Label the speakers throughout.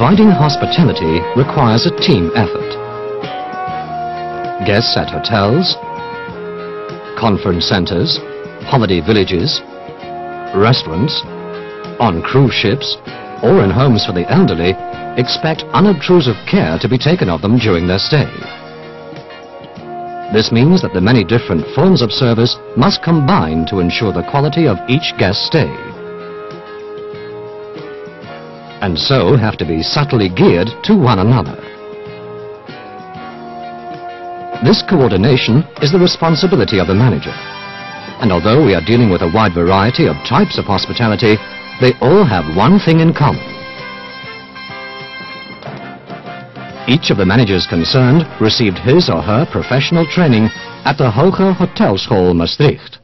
Speaker 1: Providing hospitality requires a team effort. Guests at hotels, conference centers, holiday villages, restaurants, on cruise ships, or in homes for the elderly expect unobtrusive care to be taken of them during their stay. This means that the many different forms of service must combine to ensure the quality of each guest's stay, and so have to be subtly geared to one another. This coordination is the responsibility of the manager, and although we are dealing with a wide variety of types of hospitality, they all have one thing in common. Each of the managers concerned received his or her professional training at the Hotel Hotel School Maastricht.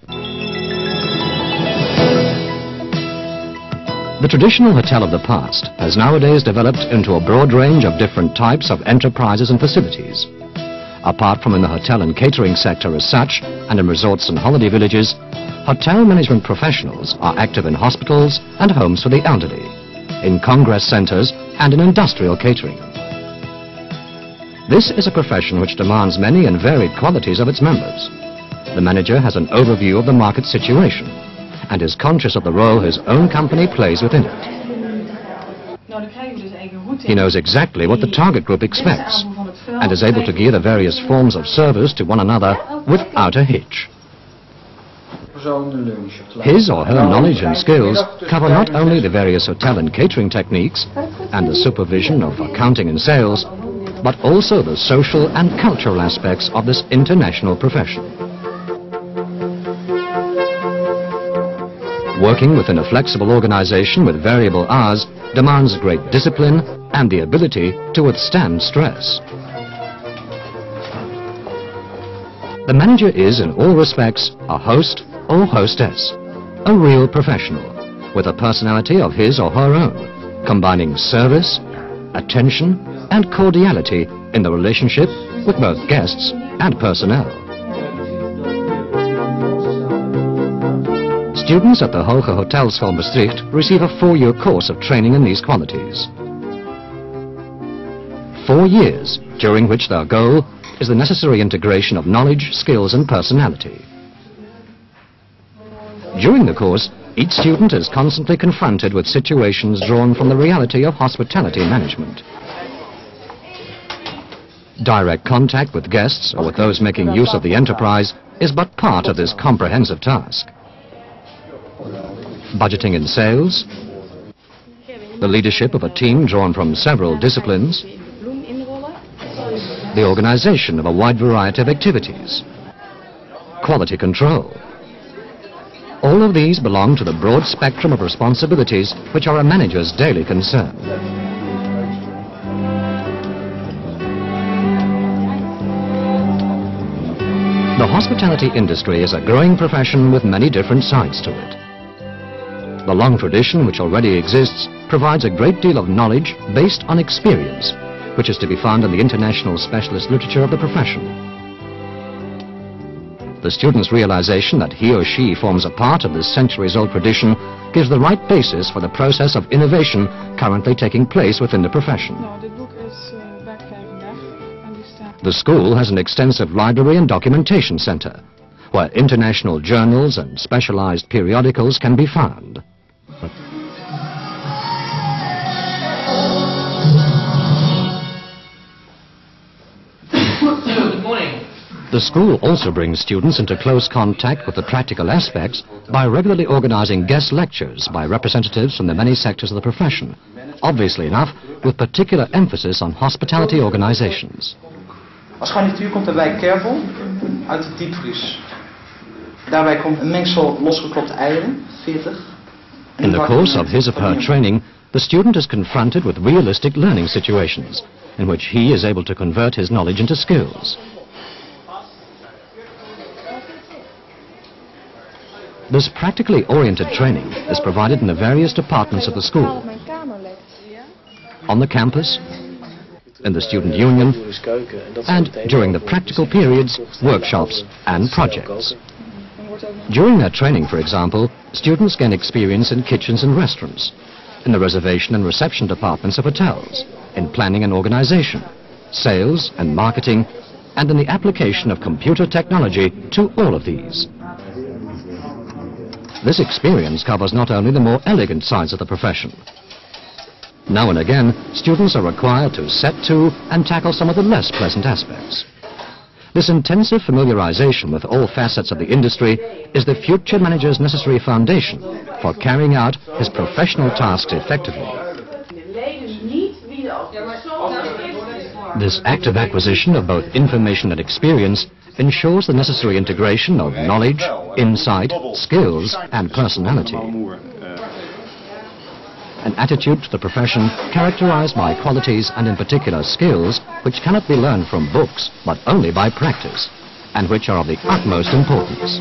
Speaker 1: The traditional hotel of the past has nowadays developed into a broad range of different types of enterprises and facilities. Apart from in the hotel and catering sector as such, and in resorts and holiday villages, hotel management professionals are active in hospitals and homes for the elderly, in congress centers and in industrial catering. This is a profession which demands many and varied qualities of its members. The manager has an overview of the market situation and is conscious of the role his own company plays within it. He knows exactly what the target group expects and is able to gear the various forms of service to one another without a hitch. His or her knowledge and skills cover not only the various hotel and catering techniques and the supervision of accounting and sales, but also the social and cultural aspects of this international profession. Working within a flexible organization with variable hours demands great discipline and the ability to withstand stress. The manager is, in all respects, a host or hostess, a real professional, with a personality of his or her own, combining service, attention, and cordiality in the relationship with both guests and personnel. Students at the Hotel School Maastricht receive a 4-year course of training in these qualities. 4 years, during which their goal is the necessary integration of knowledge, skills and personality. During the course, each student is constantly confronted with situations drawn from the reality of hospitality management. Direct contact with guests or with those making use of the enterprise is but part of this comprehensive task. Budgeting in sales, the leadership of a team drawn from several disciplines, the organization of a wide variety of activities, quality control. All of these belong to the broad spectrum of responsibilities which are a manager's daily concern. The hospitality industry is a growing profession with many different sides to it. The long tradition which already exists provides a great deal of knowledge based on experience, which is to be found in the international specialist literature of the profession. The student's realization that he or she forms a part of this centuries-old tradition gives the right basis for the process of innovation currently taking place within the profession. The school has an extensive library and documentation center, where international journals and specialized periodicals can be found.
Speaker 2: Good morning.
Speaker 1: The school also brings students into close contact with the practical aspects by regularly organizing guest lectures by representatives from the many sectors of the profession, obviously enough with particular emphasis on hospitality organizations.
Speaker 3: Als garnituur komt daarbij kerbel uit de diepvries. Daarbij komt een mengsel losgeklopte eieren, 40.
Speaker 1: In the course of his or her training, the student is confronted with realistic learning situations in which he is able to convert his knowledge into skills. This practically oriented training is provided in the various departments of the school, on the campus, in the student union, and during the practical periods, workshops and projects. During their training, for example, students gain experience in kitchens and restaurants, in the reservation and reception departments of hotels, in planning and organization, sales and marketing, and in the application of computer technology to all of these. This experience covers not only the more elegant sides of the profession. Now and again, students are required to set to and tackle some of the less pleasant aspects. This intensive familiarization with all facets of the industry is the future manager's necessary foundation for carrying out his professional tasks effectively. This active acquisition of both information and experience ensures the necessary integration of knowledge, insight, skills and personality. An attitude to the profession characterized by qualities and in particular skills which cannot be learned from books but only by practice, and which are of the utmost importance.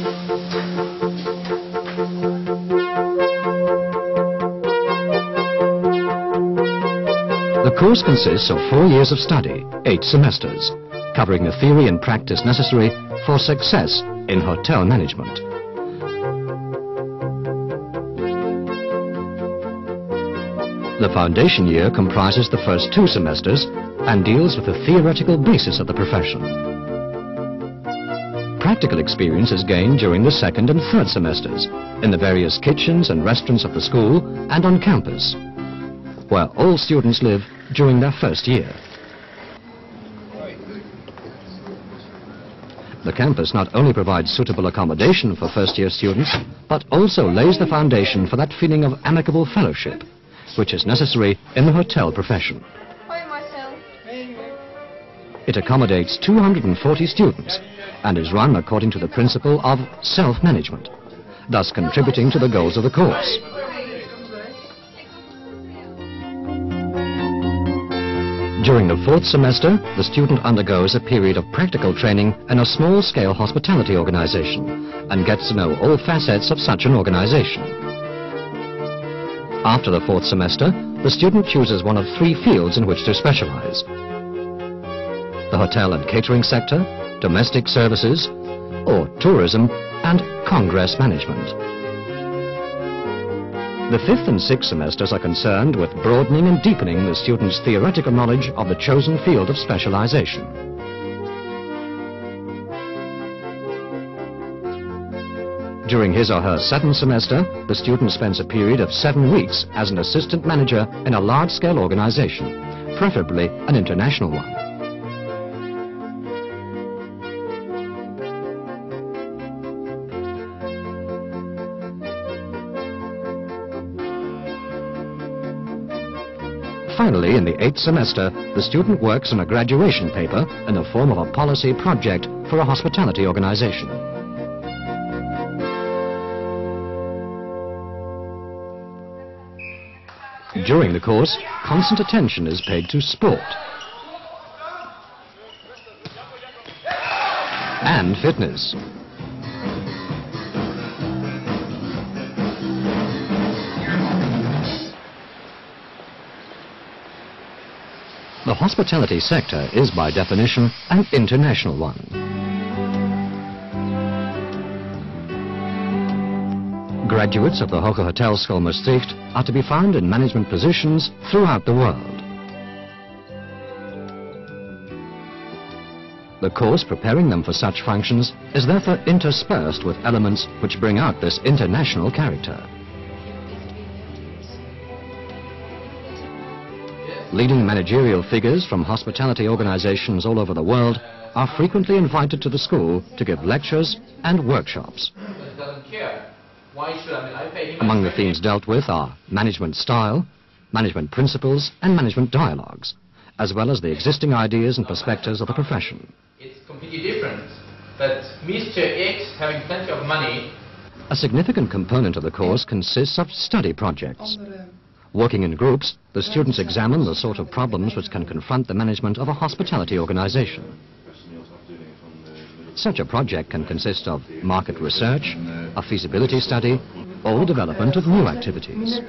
Speaker 1: The course consists of 4 years of study, 8 semesters, covering the theory and practice necessary for success in hotel management. The foundation year comprises the first 2 semesters and deals with the theoretical basis of the profession. Practical experience is gained during the 2nd and 3rd semesters in the various kitchens and restaurants of the school and on campus, where all students live during their first year. The campus not only provides suitable accommodation for first-year students, but also lays the foundation for that feeling of amicable fellowship which is necessary in the hotel profession. It accommodates 240 students and is run according to the principle of self-management, thus contributing to the goals of the course. During the 4th semester, the student undergoes a period of practical training in a small-scale hospitality organization and gets to know all facets of such an organization. After the 4th semester, the student chooses one of 3 fields in which to specialize: the hotel and catering sector, domestic services, or tourism and congress management. The 5th and 6th semesters are concerned with broadening and deepening the student's theoretical knowledge of the chosen field of specialization. During his or her 7th semester, the student spends a period of 7 weeks as an assistant manager in a large-scale organization, preferably an international one. Finally, in the 8th semester, the student works on a graduation paper in the form of a policy project for a hospitality organization. During the course, constant attention is paid to sport and fitness. The hospitality sector is by definition an international one. Graduates of the Hoge Hotel School Maastricht are to be found in management positions throughout the world. The course preparing them for such functions is therefore interspersed with elements which bring out this international character. Leading managerial figures from hospitality organizations all over the world are frequently invited to the school to give lectures and workshops. Among the themes dealt with are management style, management principles and management dialogues, as well as the existing ideas and perspectives of the profession.
Speaker 2: It's completely different, but Mr. X having plenty of money.
Speaker 1: A significant component of the course consists of study projects. Working in groups, the students examine the sort of problems which can confront the management of a hospitality organization. Such a project can consist of market research, a feasibility study, or the development of new activities.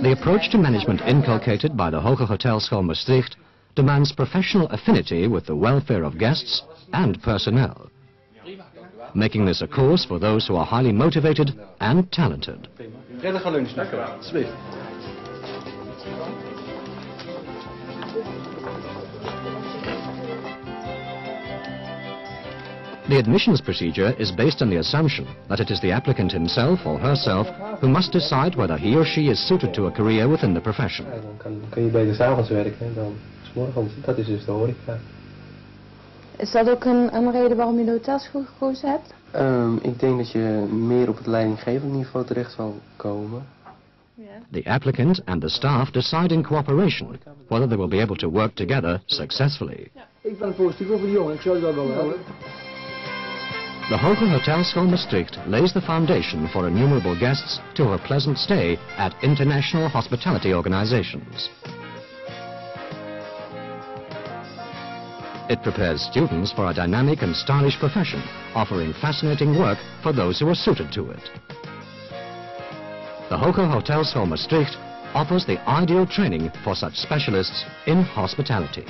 Speaker 1: The approach to management inculcated by the Hoge Hotel School Maastricht demands professional affinity with the welfare of guests and personnel. making this a course for those who are highly motivated and talented.
Speaker 3: Prettige lunch. Dank u wel. Alsjeblieft.
Speaker 1: The admissions procedure is based on the assumption that it is the applicant himself or herself who must decide whether he or she is suited to a career within the profession.
Speaker 4: Dan kun je beter 's avonds werken dan 's morgens. Dat is dus de horeca.
Speaker 5: Is dat ook een reden waarom je de hotelschool gekozen hebt?
Speaker 4: Ik denk dat je meer op het leidinggevend niveau terecht zal komen.
Speaker 1: The applicant and the staff decide in cooperation whether they will be able to work together successfully.
Speaker 6: Ik ben positief over de jongen, ik zou dat wel hebben.
Speaker 1: The Hotel Hotel School Maastricht lays the foundation for innumerable guests to have a pleasant stay at international hospitality organizations. It prepares students for a dynamic and stylish profession, offering fascinating work for those who are suited to it. The Hotel Hotel School Maastricht offers the ideal training for such specialists in hospitality.